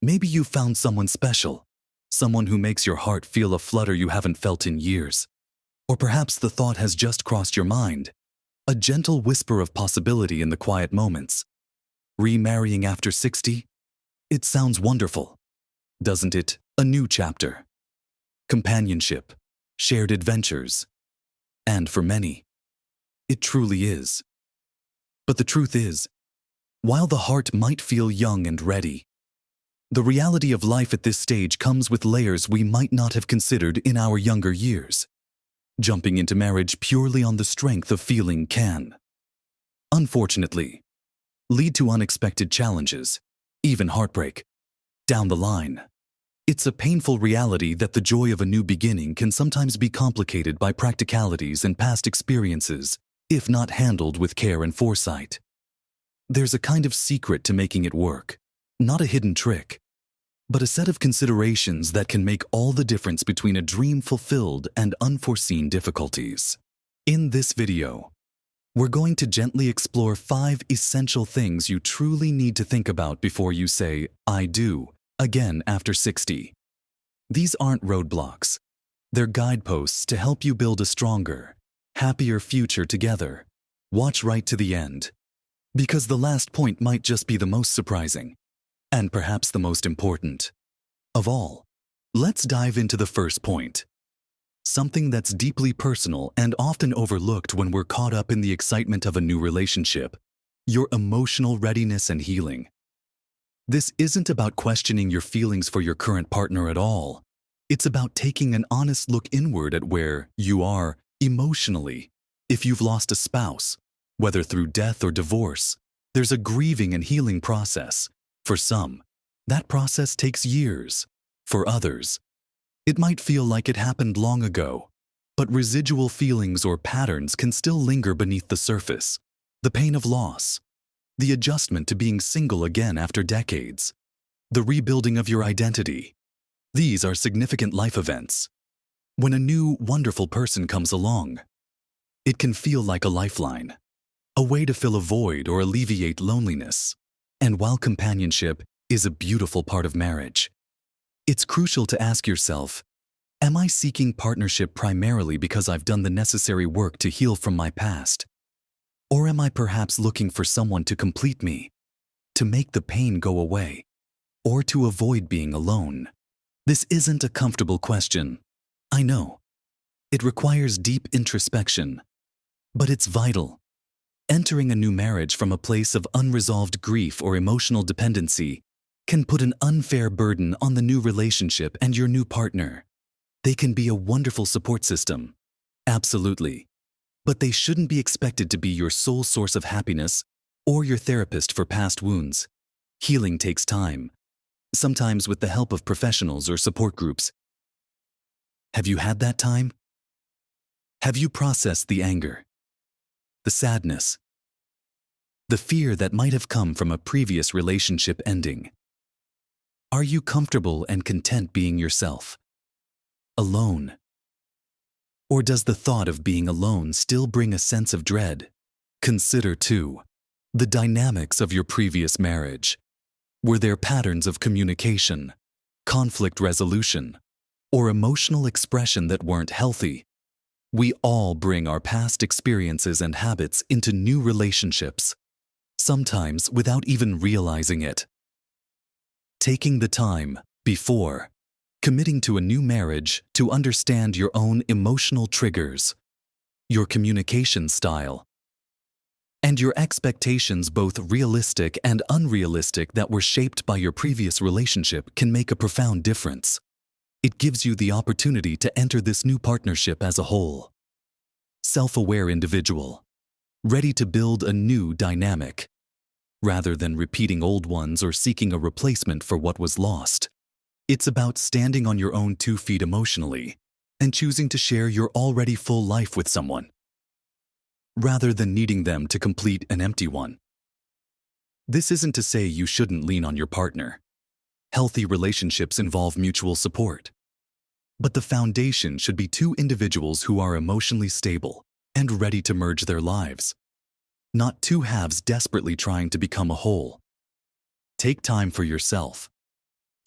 Maybe you found someone special, someone who makes your heart feel a flutter you haven't felt in years. Or perhaps the thought has just crossed your mind, a gentle whisper of possibility in the quiet moments. Remarrying after 60? It sounds wonderful, doesn't it? A new chapter. Companionship, shared adventures. And for many, it truly is. But the truth is, while the heart might feel young and ready, the reality of life at this stage comes with layers we might not have considered in our younger years. Jumping into marriage purely on the strength of feeling can, unfortunately, lead to unexpected challenges, even heartbreak. Down the line, it's a painful reality that the joy of a new beginning can sometimes be complicated by practicalities and past experiences, if not handled with care and foresight. There's a kind of secret to making it work, not a hidden trick, but a set of considerations that can make all the difference between a dream fulfilled and unforeseen difficulties. In this video, we're going to gently explore 5 essential things you truly need to think about before you say, "I do," again after 60. These aren't roadblocks. They're guideposts to help you build a stronger, happier future together. Watch right to the end, because the last point might just be the most surprising, and perhaps the most important of all. Let's dive into the first point. Something that's deeply personal and often overlooked when we're caught up in the excitement of a new relationship: your emotional readiness and healing. This isn't about questioning your feelings for your current partner at all. It's about taking an honest look inward at where you are emotionally. If you've lost a spouse, whether through death or divorce, there's a grieving and healing process. For some, that process takes years. For others, it might feel like it happened long ago, but residual feelings or patterns can still linger beneath the surface. The pain of loss, the adjustment to being single again after decades, the rebuilding of your identity. These are significant life events. When a new, wonderful person comes along, it can feel like a lifeline, a way to fill a void or alleviate loneliness. And while companionship is a beautiful part of marriage, it's crucial to ask yourself, am I seeking partnership primarily because I've done the necessary work to heal from my past? Or am I perhaps looking for someone to complete me, to make the pain go away, or to avoid being alone? This isn't a comfortable question. I know. It requires deep introspection, but it's vital. Entering a new marriage from a place of unresolved grief or emotional dependency can put an unfair burden on the new relationship and your new partner. They can be a wonderful support system, absolutely, but they shouldn't be expected to be your sole source of happiness or your therapist for past wounds. Healing takes time, sometimes with the help of professionals or support groups. Have you had that time? Have you processed the anger, the sadness, the fear that might have come from a previous relationship ending? Are you comfortable and content being yourself, alone? Or does the thought of being alone still bring a sense of dread? Consider, too, the dynamics of your previous marriage. Were there patterns of communication, conflict resolution, or emotional expression that weren't healthy? We all bring our past experiences and habits into new relationships, sometimes without even realizing it. Taking the time before committing to a new marriage to understand your own emotional triggers, your communication style, and your expectations, both realistic and unrealistic, that were shaped by your previous relationship, can make a profound difference. It gives you the opportunity to enter this new partnership as a whole, self-aware individual, ready to build a new dynamic, rather than repeating old ones or seeking a replacement for what was lost. It's about standing on your own 2 feet emotionally and choosing to share your already full life with someone, rather than needing them to complete an empty one. This isn't to say you shouldn't lean on your partner. Healthy relationships involve mutual support. But the foundation should be 2 individuals who are emotionally stable and ready to merge their lives, not 2 halves desperately trying to become a whole. Take time for yourself.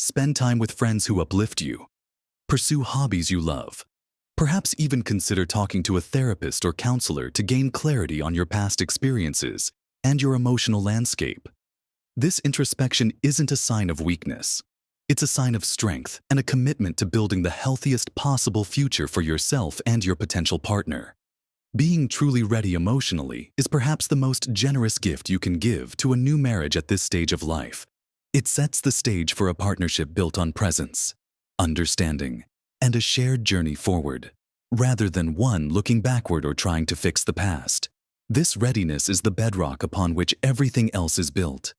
Spend time with friends who uplift you. Pursue hobbies you love. Perhaps even consider talking to a therapist or counselor to gain clarity on your past experiences and your emotional landscape. This introspection isn't a sign of weakness. It's a sign of strength and a commitment to building the healthiest possible future for yourself and your potential partner. Being truly ready emotionally is perhaps the most generous gift you can give to a new marriage at this stage of life. It sets the stage for a partnership built on presence, understanding, and a shared journey forward, rather than one looking backward or trying to fix the past. This readiness is the bedrock upon which everything else is built,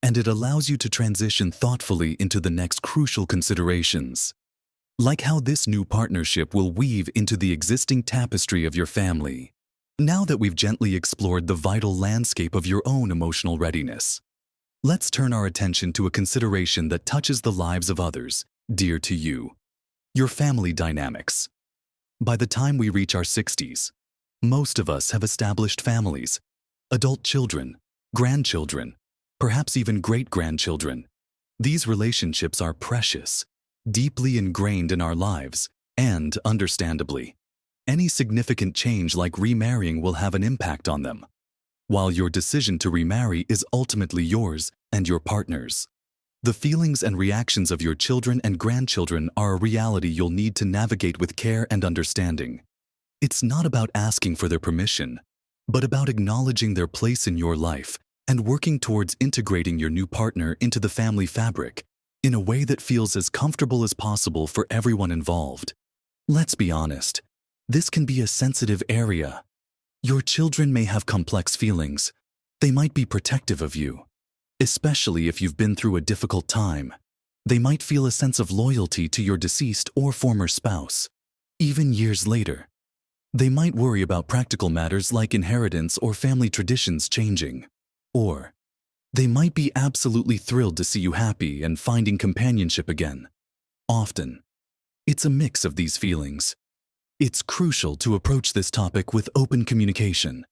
and it allows you to transition thoughtfully into the next crucial considerations, like how this new partnership will weave into the existing tapestry of your family. Now that we've gently explored the vital landscape of your own emotional readiness, let's turn our attention to a consideration that touches the lives of others dear to you: your family dynamics. By the time we reach our 60s, most of us have established families, adult children, grandchildren, perhaps even great-grandchildren. These relationships are precious, deeply ingrained in our lives, and, understandably, any significant change like remarrying will have an impact on them. While your decision to remarry is ultimately yours and your partner's, the feelings and reactions of your children and grandchildren are a reality you'll need to navigate with care and understanding. It's not about asking for their permission, but about acknowledging their place in your life and working towards integrating your new partner into the family fabric in a way that feels as comfortable as possible for everyone involved. Let's be honest, this can be a sensitive area. Your children may have complex feelings. They might be protective of you, especially if you've been through a difficult time. They might feel a sense of loyalty to your deceased or former spouse, even years later. They might worry about practical matters like inheritance or family traditions changing. Or they might be absolutely thrilled to see you happy and finding companionship again. Often, it's a mix of these feelings. It's crucial to approach this topic with open communication,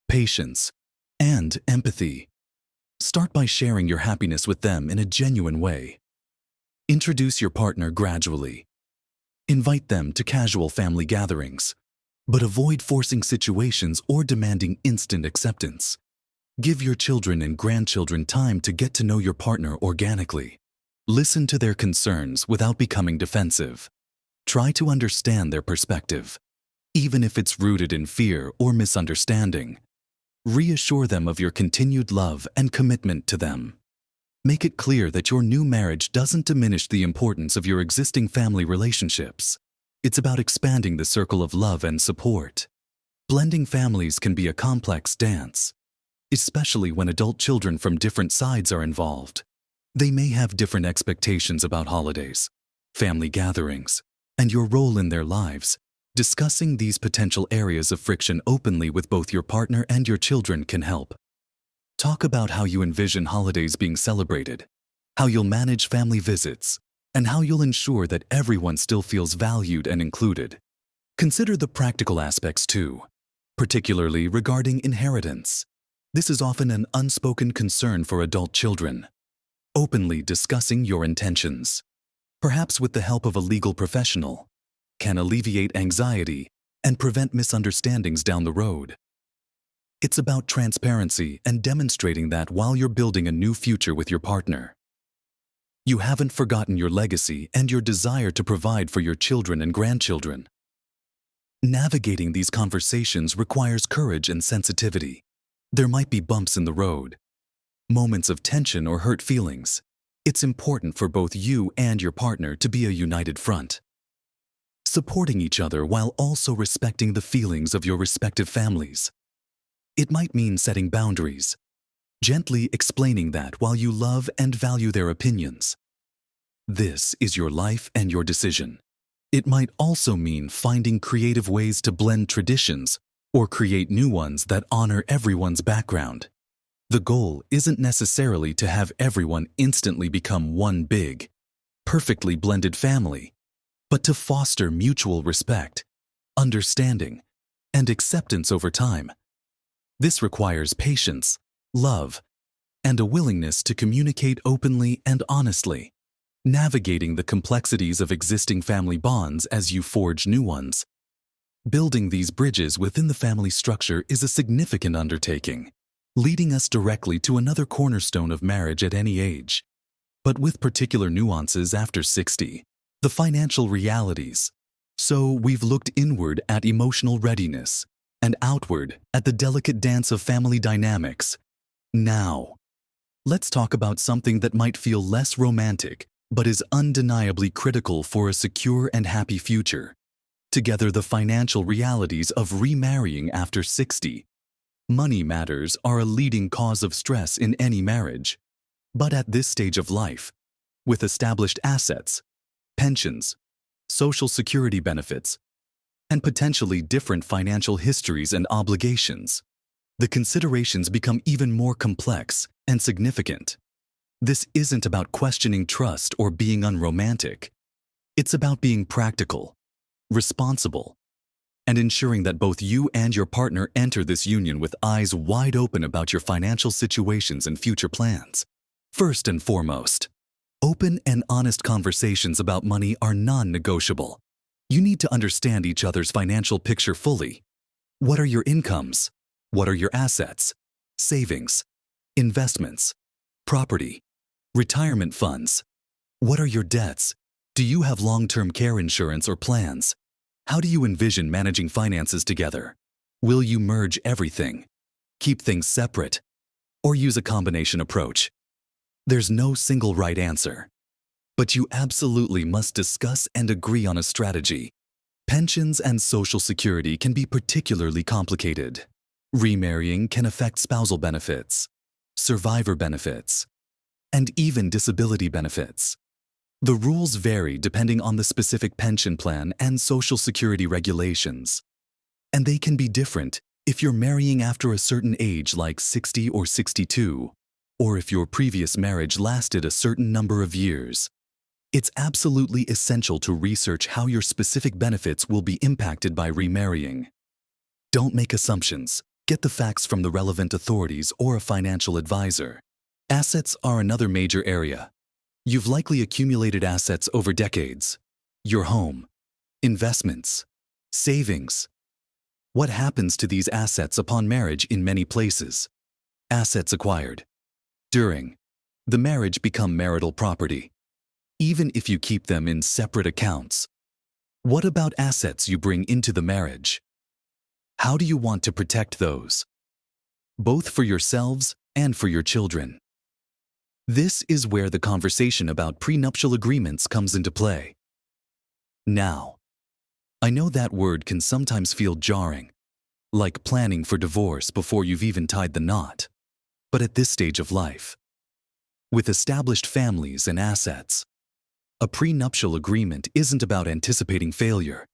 patience, and empathy. Start by sharing your happiness with them in a genuine way. Introduce your partner gradually. Invite them to casual family gatherings, but avoid forcing situations or demanding instant acceptance. Give your children and grandchildren time to get to know your partner organically. Listen to their concerns without becoming defensive. Try to understand their perspective, even if it's rooted in fear or misunderstanding. Reassure them of your continued love and commitment to them. Make it clear that your new marriage doesn't diminish the importance of your existing family relationships. It's about expanding the circle of love and support. Blending families can be a complex dance, especially when adult children from different sides are involved. They may have different expectations about holidays, family gatherings, and your role in their lives. Discussing these potential areas of friction openly with both your partner and your children can help. Talk about how you envision holidays being celebrated, how you'll manage family visits, and how you'll ensure that everyone still feels valued and included. Consider the practical aspects too, particularly regarding inheritance. This is often an unspoken concern for adult children. Openly discussing your intentions, perhaps with the help of a legal professional, can alleviate anxiety and prevent misunderstandings down the road. It's about transparency and demonstrating that while you're building a new future with your partner, you haven't forgotten your legacy and your desire to provide for your children and grandchildren. Navigating these conversations requires courage and sensitivity. There might be bumps in the road, moments of tension or hurt feelings. It's important for both you and your partner to be a united front, supporting each other while also respecting the feelings of your respective families. It might mean setting boundaries, gently explaining that while you love and value their opinions, this is your life and your decision. It might also mean finding creative ways to blend traditions or create new ones that honor everyone's background. The goal isn't necessarily to have everyone instantly become one big, perfectly blended family, but to foster mutual respect, understanding, and acceptance over time. This requires patience, love, and a willingness to communicate openly and honestly. navigating the complexities of existing family bonds as you forge new ones. Building these bridges within the family structure is a significant undertaking, leading us directly to another cornerstone of marriage at any age, but with particular nuances after 60, the financial realities. So we've looked inward at emotional readiness and outward at the delicate dance of family dynamics. Now, let's talk about something that might feel less romantic, but is undeniably critical for a secure and happy future. Together, the financial realities of remarrying after 60. Money matters are a leading cause of stress in any marriage. But at this stage of life, with established assets, pensions, social security benefits, and potentially different financial histories and obligations, the considerations become even more complex and significant. This isn't about questioning trust or being unromantic. It's about being practical, responsible, and ensuring that both you and your partner enter this union with eyes wide open about your financial situations and future plans. First and foremost, open and honest conversations about money are non-negotiable. You need to understand each other's financial picture fully. What are your incomes? What are your assets, savings, investments, property, retirement funds? What are your debts? Do you have long-term care insurance or plans? How do you envision managing finances together? Will you merge everything, keep things separate, or use a combination approach? There's no single right answer, but you absolutely must discuss and agree on a strategy. Pensions and Social Security can be particularly complicated. Remarrying can affect spousal benefits, survivor benefits, and even disability benefits. The rules vary depending on the specific pension plan and Social Security regulations, and they can be different if you're marrying after a certain age like 60 or 62, or if your previous marriage lasted a certain number of years. It's absolutely essential to research how your specific benefits will be impacted by remarrying. Don't make assumptions. Get the facts from the relevant authorities or a financial advisor. Assets are another major area. You've likely accumulated assets over decades. Your home, investments, savings. What happens to these assets upon marriage in many places? Assets acquired during the marriage become marital property, even if you keep them in separate accounts. What about assets you bring into the marriage? How do you want to protect those, both for yourselves and for your children? This is where the conversation about prenuptial agreements comes into play. Now, I know that word can sometimes feel jarring, like planning for divorce before you've even tied the knot. But at this stage of life, with established families and assets, a prenuptial agreement isn't about anticipating failure.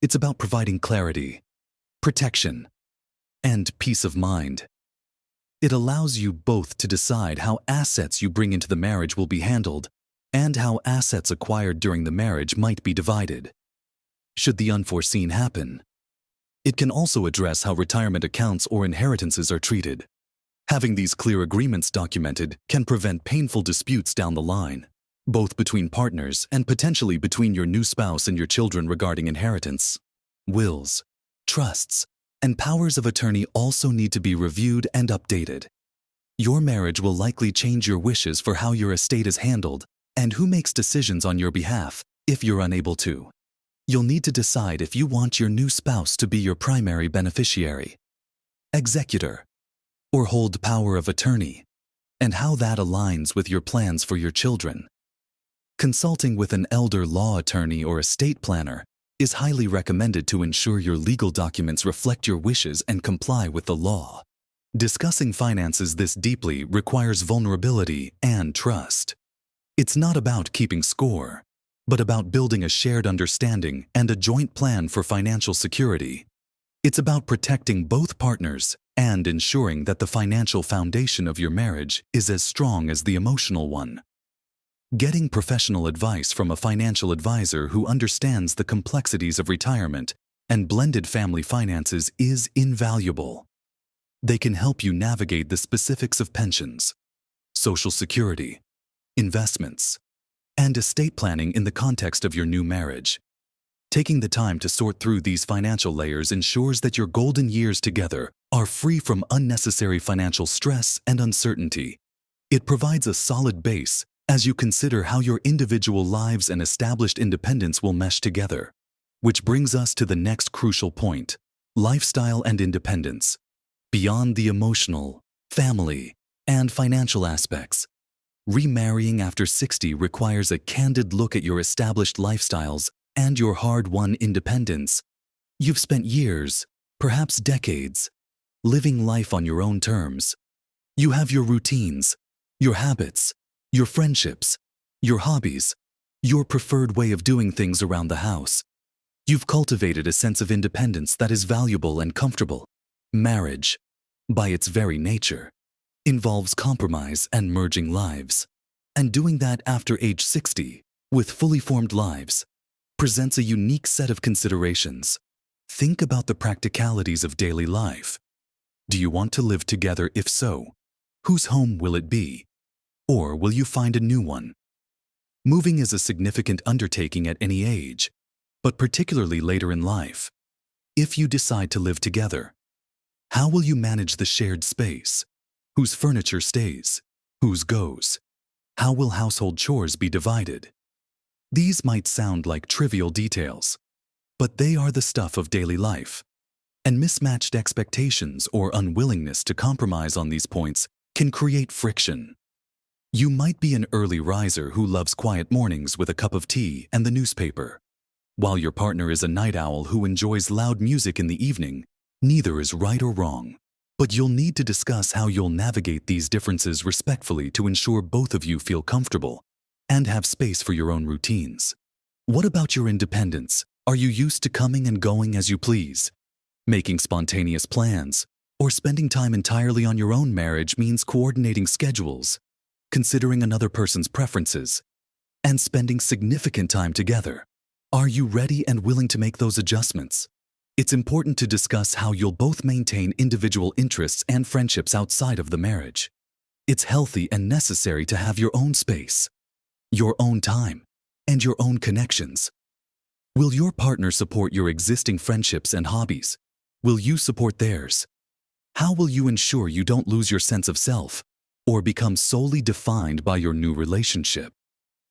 It's about providing clarity, protection, and peace of mind. It allows you both to decide how assets you bring into the marriage will be handled and how assets acquired during the marriage might be divided, should the unforeseen happen. It can also address how retirement accounts or inheritances are treated. Having these clear agreements documented can prevent painful disputes down the line, both between partners and potentially between your new spouse and your children regarding inheritance. Wills, trusts, and powers of attorney also need to be reviewed and updated. Your marriage will likely change your wishes for how your estate is handled and who makes decisions on your behalf if you're unable to. You'll need to decide if you want your new spouse to be your primary beneficiary, executor, or hold power of attorney, and how that aligns with your plans for your children. Consulting with an elder law attorney or estate planner is highly recommended to ensure your legal documents reflect your wishes and comply with the law. Discussing finances this deeply requires vulnerability and trust. It's not about keeping score, but about building a shared understanding and a joint plan for financial security. It's about protecting both partners and ensuring that the financial foundation of your marriage is as strong as the emotional one. Getting professional advice from a financial advisor who understands the complexities of retirement and blended family finances is invaluable. They can help you navigate the specifics of pensions, Social Security, investments, and estate planning in the context of your new marriage. Taking the time to sort through these financial layers ensures that your golden years together are free from unnecessary financial stress and uncertainty. It provides a solid base as you consider how your individual lives and established independence will mesh together. Which brings us to the next crucial point: lifestyle and independence. Beyond the emotional, family, and financial aspects, remarrying after 60 requires a candid look at your established lifestyles and your hard-won independence. You've spent years, perhaps decades, living life on your own terms. You have your routines, your habits, your friendships, your hobbies, your preferred way of doing things around the house. You've cultivated a sense of independence that is valuable and comfortable. Marriage, by its very nature, involves compromise and merging lives. And doing that after age 60, with fully formed lives, presents a unique set of considerations. Think about the practicalities of daily life. Do you want to live together? If so, whose home will it be? Or will you find a new one? Moving is a significant undertaking at any age, but particularly later in life. If you decide to live together, how will you manage the shared space? Whose furniture stays? Whose goes? How will household chores be divided? These might sound like trivial details, but they are the stuff of daily life. And mismatched expectations or unwillingness to compromise on these points can create friction. You might be an early riser who loves quiet mornings with a cup of tea and the newspaper, while your partner is a night owl who enjoys loud music in the evening. Neither is right or wrong, but you'll need to discuss how you'll navigate these differences respectfully to ensure both of you feel comfortable and have space for your own routines. What about your independence? Are you used to coming and going as you please? Making spontaneous plans or spending time entirely on your own? Marriage means coordinating schedules, considering another person's preferences, and spending significant time together. Are you ready and willing to make those adjustments? It's important to discuss how you'll both maintain individual interests and friendships outside of the marriage. It's healthy and necessary to have your own space, your own time, and your own connections. Will your partner support your existing friendships and hobbies? Will you support theirs? How will you ensure you don't lose your sense of self or become solely defined by your new relationship?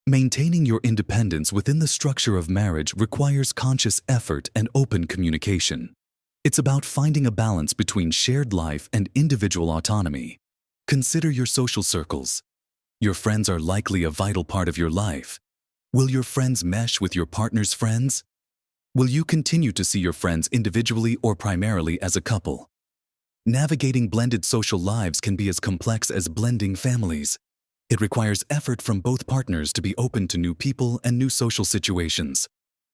Maintaining your independence within the structure of marriage requires conscious effort and open communication. It's about finding a balance between shared life and individual autonomy. Consider your social circles. Your friends are likely a vital part of your life. Will your friends mesh with your partner's friends? Will you continue to see your friends individually or primarily as a couple? Navigating blended social lives can be as complex as blending families. It requires effort from both partners to be open to new people and new social situations.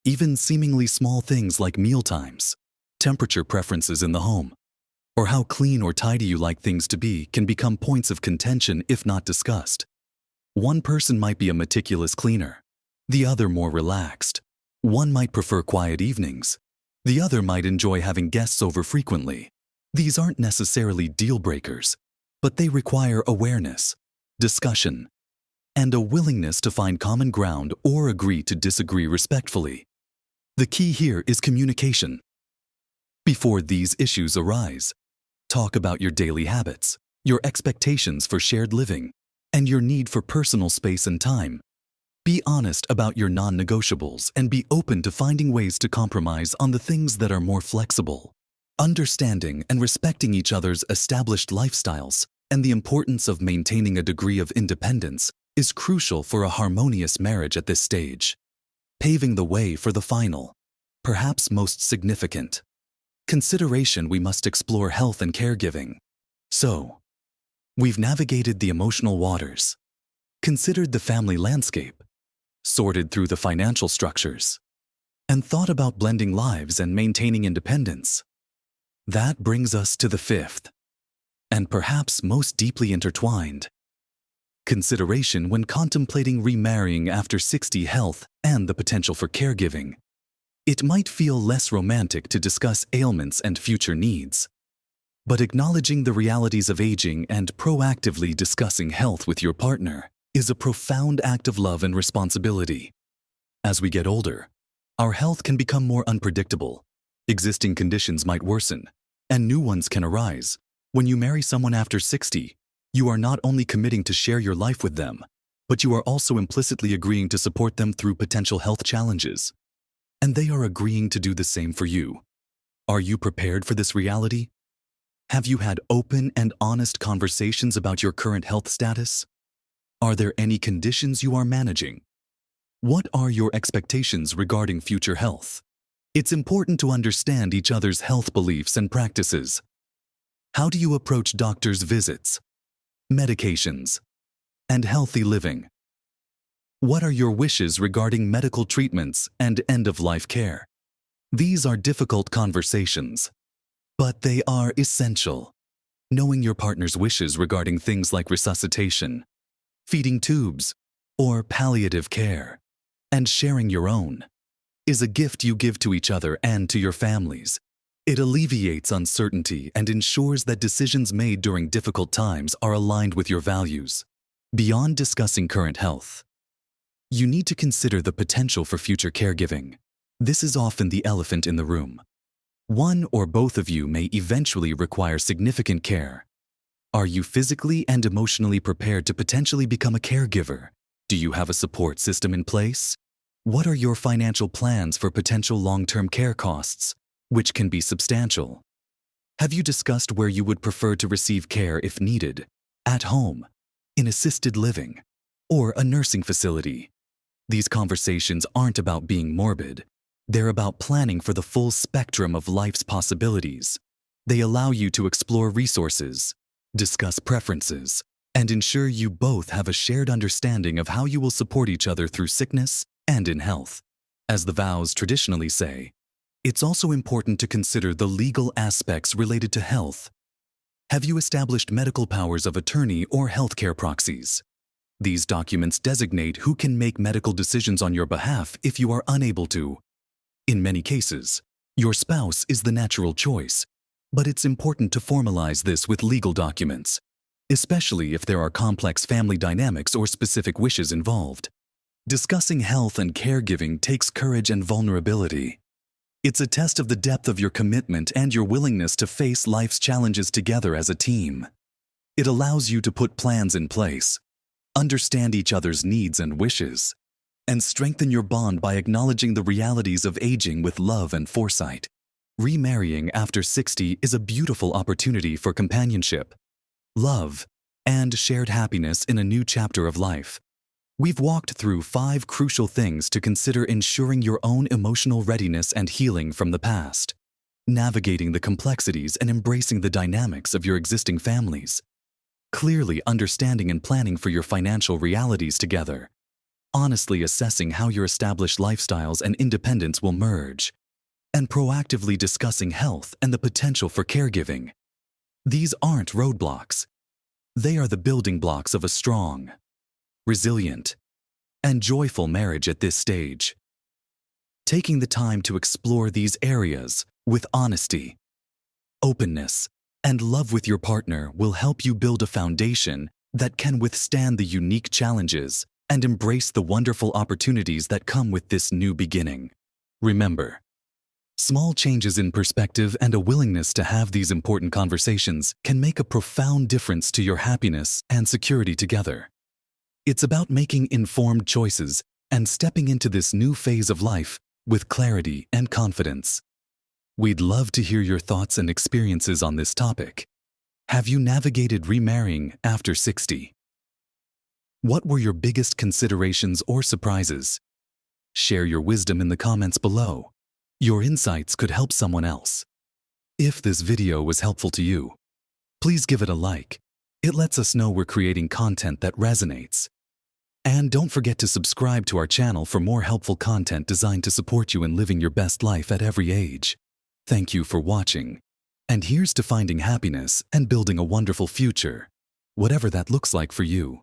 Even seemingly small things like mealtimes, temperature preferences in the home, or how clean or tidy you like things to be can become points of contention if not discussed. One person might be a meticulous cleaner, the other more relaxed. One might prefer quiet evenings, the other might enjoy having guests over frequently. These aren't necessarily deal breakers, but they require awareness, discussion, and a willingness to find common ground or agree to disagree respectfully. The key here is communication. Before these issues arise, talk about your daily habits, your expectations for shared living, and your need for personal space and time. Be honest about your non-negotiables and be open to finding ways to compromise on the things that are more flexible. Understanding and respecting each other's established lifestyles and the importance of maintaining a degree of independence is crucial for a harmonious marriage at this stage, paving the way for the final, perhaps most significant consideration. We must explore health and caregiving. So, we've navigated the emotional waters, considered the family landscape, sorted through the financial structures, and thought about blending lives and maintaining independence. That brings us to the fifth, and perhaps most deeply intertwined, consideration when contemplating remarrying after 60: health and the potential for caregiving. It might feel less romantic to discuss ailments and future needs, but acknowledging the realities of aging and proactively discussing health with your partner is a profound act of love and responsibility. As we get older, our health can become more unpredictable. Existing conditions might worsen, and new ones can arise. When you marry someone after 60, you are not only committing to share your life with them, but you are also implicitly agreeing to support them through potential health challenges. And they are agreeing to do the same for you. Are you prepared for this reality? Have you had open and honest conversations about your current health status? Are there any conditions you are managing? What are your expectations regarding future health? It's important to understand each other's health beliefs and practices. How do you approach doctor's visits, medications, and healthy living? What are your wishes regarding medical treatments and end-of-life care? These are difficult conversations, but they are essential. Knowing your partner's wishes regarding things like resuscitation, feeding tubes, or palliative care, and sharing your own, is a gift you give to each other and to your families. It alleviates uncertainty and ensures that decisions made during difficult times are aligned with your values. Beyond discussing current health, you need to consider the potential for future caregiving. This is often the elephant in the room. One or both of you may eventually require significant care. Are you physically and emotionally prepared to potentially become a caregiver? Do you have a support system in place? What are your financial plans for potential long-term care costs, which can be substantial? Have you discussed where you would prefer to receive care if needed? At home, in assisted living, or a nursing facility? These conversations aren't about being morbid. They're about planning for the full spectrum of life's possibilities. They allow you to explore resources, discuss preferences, and ensure you both have a shared understanding of how you will support each other through sickness and in health. As the vows traditionally say, it's also important to consider the legal aspects related to health. Have you established medical powers of attorney or healthcare proxies? These documents designate who can make medical decisions on your behalf if you are unable to. In many cases, your spouse is the natural choice, but it's important to formalize this with legal documents, especially if there are complex family dynamics or specific wishes involved. Discussing health and caregiving takes courage and vulnerability. It's a test of the depth of your commitment and your willingness to face life's challenges together as a team. It allows you to put plans in place, understand each other's needs and wishes, and strengthen your bond by acknowledging the realities of aging with love and foresight. Remarrying after 60 is a beautiful opportunity for companionship, love, and shared happiness in a new chapter of life. We've walked through 5 crucial things to consider ensuring your own emotional readiness and healing from the past, navigating the complexities and embracing the dynamics of your existing families, clearly understanding and planning for your financial realities together, honestly assessing how your established lifestyles and independence will merge, and proactively discussing health and the potential for caregiving. These aren't roadblocks. They are the building blocks of a strong, resilient, and joyful marriage at this stage. Taking the time to explore these areas with honesty, openness, and love with your partner will help you build a foundation that can withstand the unique challenges and embrace the wonderful opportunities that come with this new beginning. Remember, small changes in perspective and a willingness to have these important conversations can make a profound difference to your happiness and security together. It's about making informed choices and stepping into this new phase of life with clarity and confidence. We'd love to hear your thoughts and experiences on this topic. Have you navigated remarrying after 60? What were your biggest considerations or surprises? Share your wisdom in the comments below. Your insights could help someone else. If this video was helpful to you, please give it a like. It lets us know we're creating content that resonates. And don't forget to subscribe to our channel for more helpful content designed to support you in living your best life at every age. Thank you for watching. And here's to finding happiness and building a wonderful future, whatever that looks like for you.